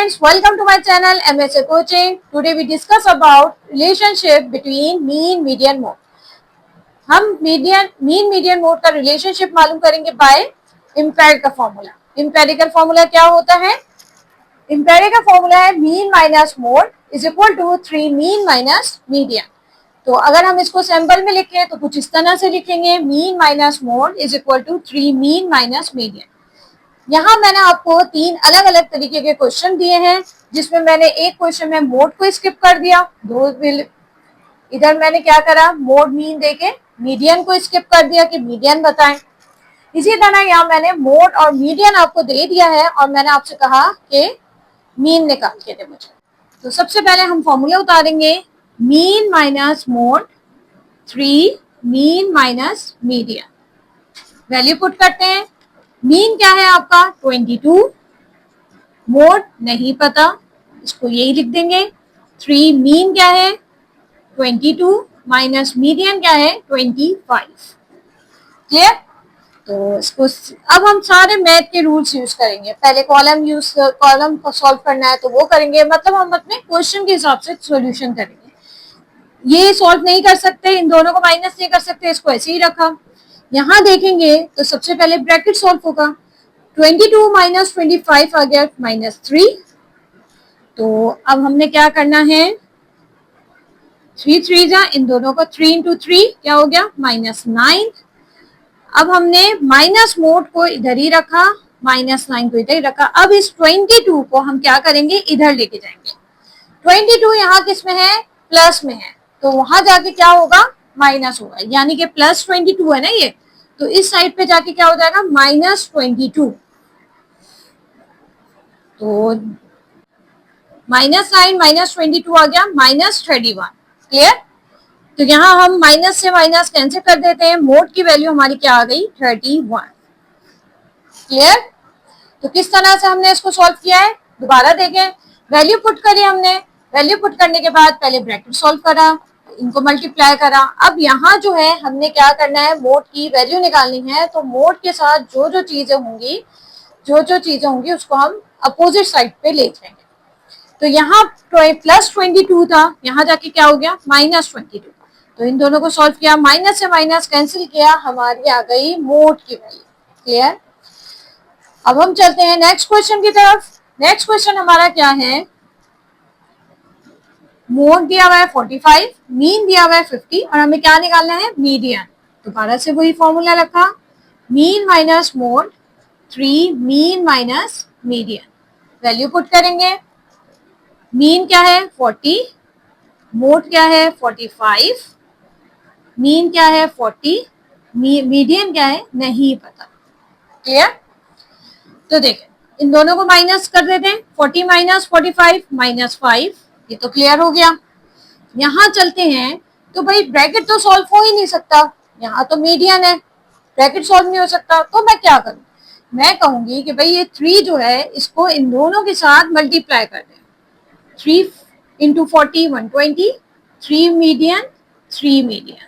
friends, welcome to my channel MSA Coaching. Today we discuss about relationship between mean, median, mode. हम mean median mode का relationship मालूम करेंगे by empirical formula. Empirical formula क्या होता है? Empirical formula है mean minus mode is equal to 3 mean minus median. तो अगर हम इसको सैंपल में लिखें तो कुछ इस तरह से लिखेंगे, mean minus mode is equal to 3 mean minus median. यहाँ मैंने आपको 3 अलग अलग तरीके के क्वेश्चन दिए हैं, जिसमें मैंने एक क्वेश्चन में मोड को स्किप कर दिया, इधर मैंने क्या करा, मोड मीन देके मीडियन को स्किप कर दिया कि मीडियन बताएं। इसी तरह यहाँ मैंने मोड और मीडियन आपको दे दिया है और मैंने आपसे कहा कि मीन निकाल के दे मुझे। तो सबसे पहले हम फॉर्मूला उतारेंगे, mean minus mode 3 mean minus median. Value put करते हैं। मीन क्या है आपका 22, मोड नहीं पता, इसको यही लिख देंगे। 3 मीन क्या है 22 माइनस मीडियन क्या है 25। क्लियर? तो इसको अब हम सारे मैथ के रूल्स यूज करेंगे। पहले कॉलम को सॉल्व करना है तो वो करेंगे, मतलब हम अपने क्वेश्चन के हिसाब से सॉल्यूशन करेंगे। ये सॉल्व नहीं कर सकते, इन दोनों को माइनस नहीं कर सकते, इसको ऐसे ही रखा। यहाँ देखेंगे तो सबसे पहले ब्रैकेट सॉल्व होगा। 22 माइनस 25 आ गया -3। तो अब हमने क्या करना है, 3 3 जा, इन दोनों को 3 इंटू 3 क्या हो गया -9। अब हमने माइनस मोड को इधर ही रखा, -9 को इधर ही रखा। अब इस 22 को हम क्या करेंगे, इधर लेके जाएंगे। 22 यहाँ किस में है, प्लस में है, तो वहां जाके क्या होगा, माइनस होगा, यानी कि +22 है ना ये, तो इस साइड पे जाके क्या हो जाएगा -22। तो -9 -22 आ गया -31। क्लियर? तो यहाँ हम माइनस से माइनस कैंसिल कर देते हैं, मोड की वैल्यू हमारी क्या आ गई 31। क्लियर? तो किस तरह से हमने इसको सॉल्व किया है, दोबारा देखें। वैल्यू पुट करी हमने, वैल्यू पुट करने के बाद पहले ब्रैकेट सॉल्व करा, इनको मल्टीप्लाई करा। अब यहाँ जो है हमने क्या करना है, मोड की वैल्यू निकालनी है। तो मोड के साथ जो जो चीजें होंगी उसको हम अपोजिट साइड पे ले जाएंगे। तो यहाँ +22 था, यहाँ जाके क्या हो गया -22। तो इन दोनों को सॉल्व किया, माइनस से माइनस कैंसिल किया, हमारी आ गई मोड की वैल्यू। क्लियर? अब हम चलते हैं नेक्स्ट क्वेश्चन की तरफ। नेक्स्ट क्वेश्चन हमारा क्या है, मोड दिया हुआ है 45, मीन दिया हुआ है 50 और हमें क्या निकालना है, मीडियन। दोबारा से वही फॉर्मूला रखा, mean minus mode 3 mean minus median. Value put करेंगे, मीन क्या है 40, मोड क्या है 45, मीन क्या है 40, मीडियन क्या है नहीं पता। क्लियर? तो देखें, इन दोनों को माइनस कर देते हैं, 40 माइनस 45 -5, ये तो क्लियर हो गया। यहाँ चलते हैं, तो भाई ब्रैकेट तो सॉल्व हो ही नहीं सकता, यहाँ तो मीडियन है, ब्रैकेट सॉल्व नहीं हो सकता। तो मैं क्या करूं, मैं कहूंगी कि भाई ये 3 जो है इसको इन दोनों के साथ मल्टीप्लाई कर दें। 3 into 40 120, 3 median 3 median,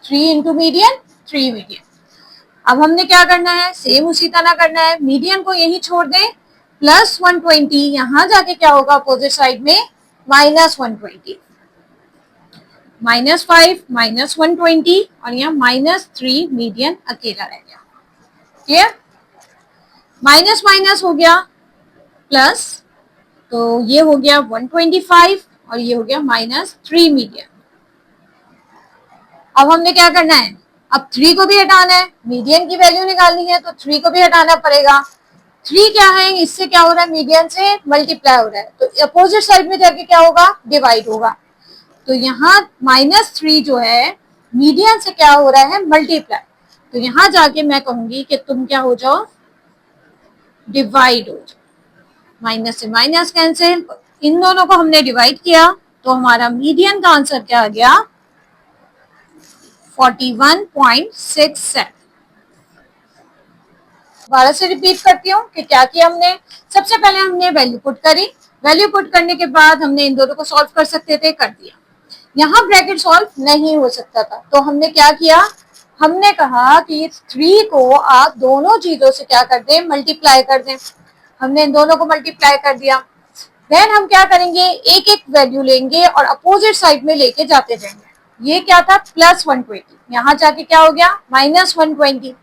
3 into median 3 median. अब हमने क्या करना है, सेम उसी तरह करना है, मीडियन को यही छोड़ दें, +120, यहाँ जाके क्या होगा अपोजिट साइड में -120, -5 -120 और यहाँ -3 मीडियन अकेला रह गया। क्लियर? माइनस माइनस हो गया प्लस, तो ये हो गया 125 और ये हो गया -3 मीडियन। अब हमने क्या करना है, अब 3 को भी हटाना है, मीडियन की वैल्यू निकालनी है तो 3 को भी हटाना पड़ेगा। 3 क्या है, इससे क्या हो रहा है, मीडियन से मल्टीप्लाई हो रहा है, तो अपोजिट साइड में जाके क्या होगा, डिवाइड होगा। तो यहाँ -3 जो है मीडियन से क्या हो रहा है, मल्टीप्लाई। तो यहाँ जाके मैं कहूंगी कि तुम क्या हो जाओ, डिवाइड हो जाओ। माइनस से माइनस कैंसिल, इन दोनों को हमने डिवाइड किया तो हमारा मीडियन का आंसर क्या आ गया 41.67। दोबारा से रिपीट करती हूँ कि क्या किया हमने। सबसे पहले हमने वैल्यू पुट करी, वैल्यू पुट करने के बाद हमने इन दोनों को सॉल्व कर सकते थे, कर दिया। यहाँ ब्रैकेट सॉल्व नहीं हो सकता था, तो हमने क्या किया, हमने कहा कि 3 को आप दोनों चीजों से क्या कर दें, मल्टीप्लाई कर दें। हमने इन दोनों को मल्टीप्लाई कर दिया। देन हम क्या करेंगे, एक एक वैल्यू लेंगे और अपोजिट साइड में लेके जाते जाएंगे। ये क्या था, प्लस 120, यहाँ जाके क्या हो गया, माइनस 120।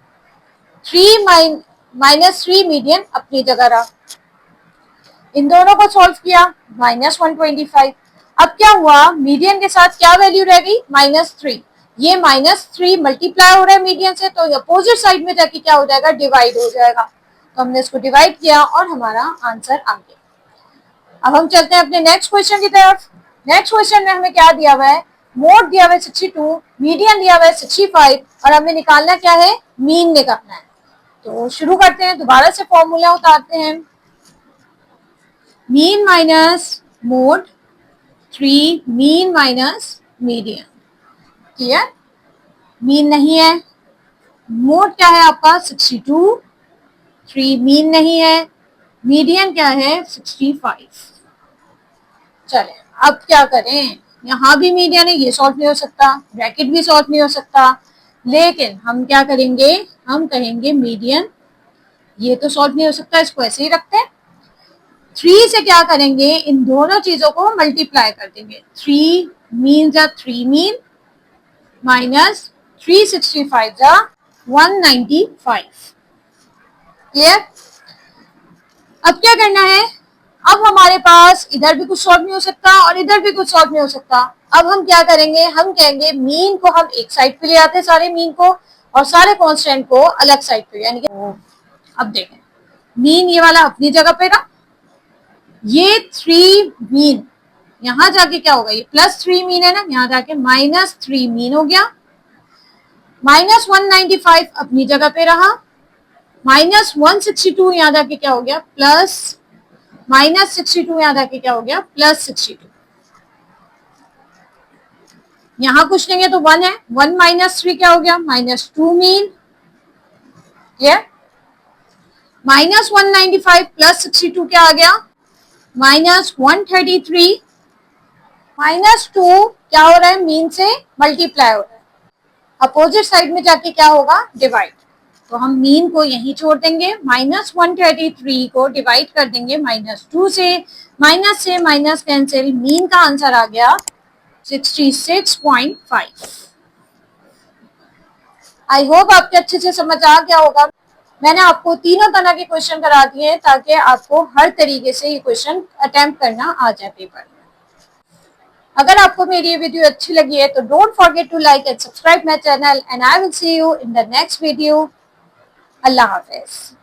3 मीडियन अपनी जगह रहा। इन दोनों को सॉल्व किया, माइनस 125। अब क्या हुआ, मीडियन के साथ क्या वैल्यू रह गई, -3। ये -3 मल्टीप्लाई हो रहा है मीडियन से, तो अपोजिट साइड में जाके क्या हो जाएगा, डिवाइड हो जाएगा। तो हमने इसको डिवाइड किया और हमारा आंसर आ गया। अब हम चलते हैं अपने नेक्स्ट क्वेश्चन की तरफ। नेक्स्ट क्वेश्चन में हमें क्या दिया हुआ है, मोड दिया हुआ है 62, मीडियन दिया हुआ है 65 और हमें निकालना क्या है, मीन निकालना है। तो शुरू करते हैं, दोबारा से फॉर्मूला उतारते हैं। Mean minus mode 3 mean minus median. Clear, mean नहीं है, मोड क्या है आपका 62, 3 मीन नहीं है, मीडियन क्या है 65। चले अब क्या करें, यहाँ भी मीडियन है, ये सॉल्व नहीं हो सकता, ब्रैकेट भी सॉल्व नहीं हो सकता, लेकिन हम क्या करेंगे, हम कहेंगे मीडियन, ये तो सॉल्व नहीं हो सकता, इसको ऐसे ही रखते हैं। 3 से क्या करेंगे, इन दोनों चीजों को मल्टीप्लाई कर देंगे। 3 मीन जा 3 मीन माइनस 365 जा 195। क्लियर, अब क्या करना है, अब हमारे पास इधर भी कुछ सॉल्व नहीं हो सकता और इधर भी कुछ सॉल्व नहीं हो सकता। अब हम क्या करेंगे, हम कहेंगे मीन को हम एक साइड पे ले आते हैं, सारे मीन को, और सारे कांस्टेंट को अलग साइड पे, यानी कि अब देखें, मीन ये वाला अपनी जगह पे रहा, ये 3 मीन यहां जाके क्या होगा, ये +3 मीन है ना, यहां जाके -3 मीन हो गया। -195 अपनी जगह पे रहा, -162 यहां जाके क्या हो गया, -62 यहां जाके क्या हो गया, +62। यहां कुछ नहीं है तो 1 है, 1 -3 क्या हो गया, -2 मीन। क्लियर, -195 +62 क्या आ गया, -133। -2 क्या हो रहा है, मीन से मल्टीप्लाई हो रहा है, अपोजिट साइड में जाके क्या होगा, डिवाइड। तो हम मीन को यहीं छोड़ देंगे, -133 को डिवाइड कर देंगे -2 से, माइनस से माइनस कैंसिल, मीन का आंसर आ गया 66.5। आई होप आपके अच्छे से समझ आ गया होगा। मैंने आपको तीनों तरह के क्वेश्चन करा दिए हैं ताकि आपको हर तरीके से ये क्वेश्चन अटेम्प्ट करना आ जाए पेपर में। अगर आपको मेरी ये वीडियो अच्छी लगी है तो don't forget to like and subscribe my channel and I will see you in the next video. अल्लाह हाफिज।